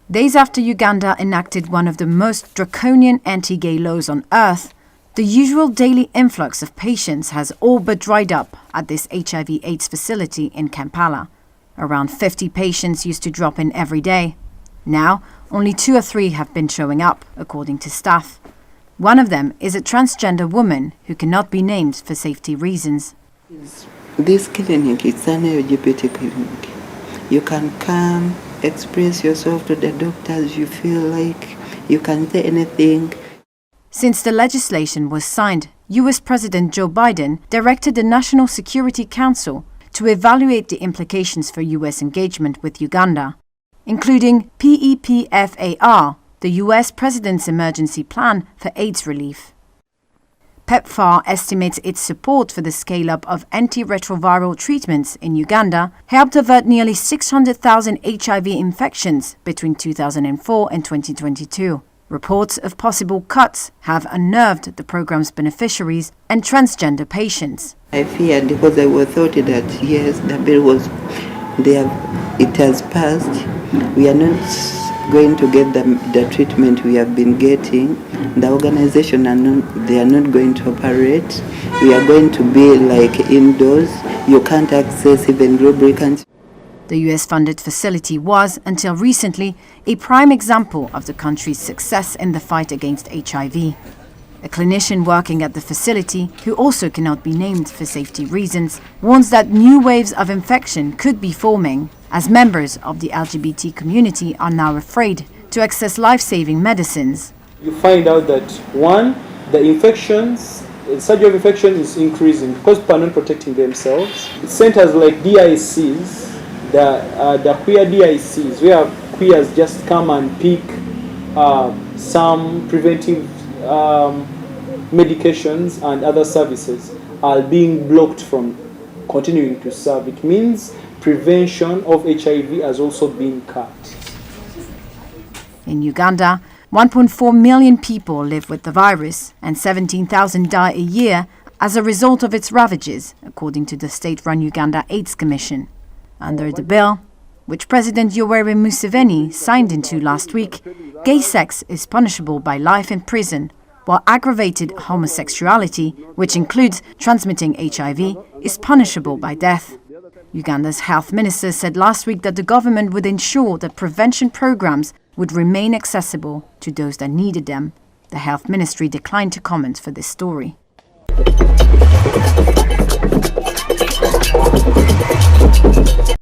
Days after Uganda enacted one of the most draconian anti-gay laws on earth, the usual daily influx of patients has all but dried up at this HIV/AIDS facility in Kampala. Around 50 patients used to drop in every day. Now, only 2 or 3 have been showing up, according to staff. One of them is a transgender woman who cannot be named for safety reasons. This clinic is an LGBT clinic. You can come, express yourself to the doctors you feel like. You can say anything. Since the legislation was signed, US President Joe Biden directed the National Security Council to evaluate the implications for US engagement with Uganda, including PEPFAR, the US President's Emergency Plan for AIDS Relief. PEPFAR estimates its support for the scale-up of antiretroviral treatments in Uganda helped avert nearly 600,000 HIV infections between 2004 and 2022. Reports of possible cuts have unnerved the program's beneficiaries and transgender patients. I feared because I was thought that yes, the bill was there, it has passed. We are not going to get the treatment we have been getting. The organization they are not going to operate. We are going to be like indoors. You can't access even lubricants. The US-funded facility was, until recently, a prime example of the country's success in the fight against HIV. A clinician working at the facility, who also cannot be named for safety reasons, warns that new waves of infection could be forming, as members of the LGBT community are now afraid to access life-saving medicines. You find out that, one, the surgery of infection is increasing because people are not protecting themselves. Centers like DICs, the queer DICs, where queers just come and pick some preventive medications and other services, are being blocked from continuing to serve. It means prevention of HIV has also been cut. In Uganda, 1.4 million people live with the virus and 17,000 die a year as a result of its ravages, according to the state-run Uganda AIDS Commission. Under the bill, which President Yoweri Museveni signed into last week, gay sex is punishable by life in prison, while aggravated homosexuality, which includes transmitting HIV, is punishable by death. Uganda's health minister said last week that the government would ensure that prevention programs would remain accessible to those that needed them. The health ministry declined to comment for this story.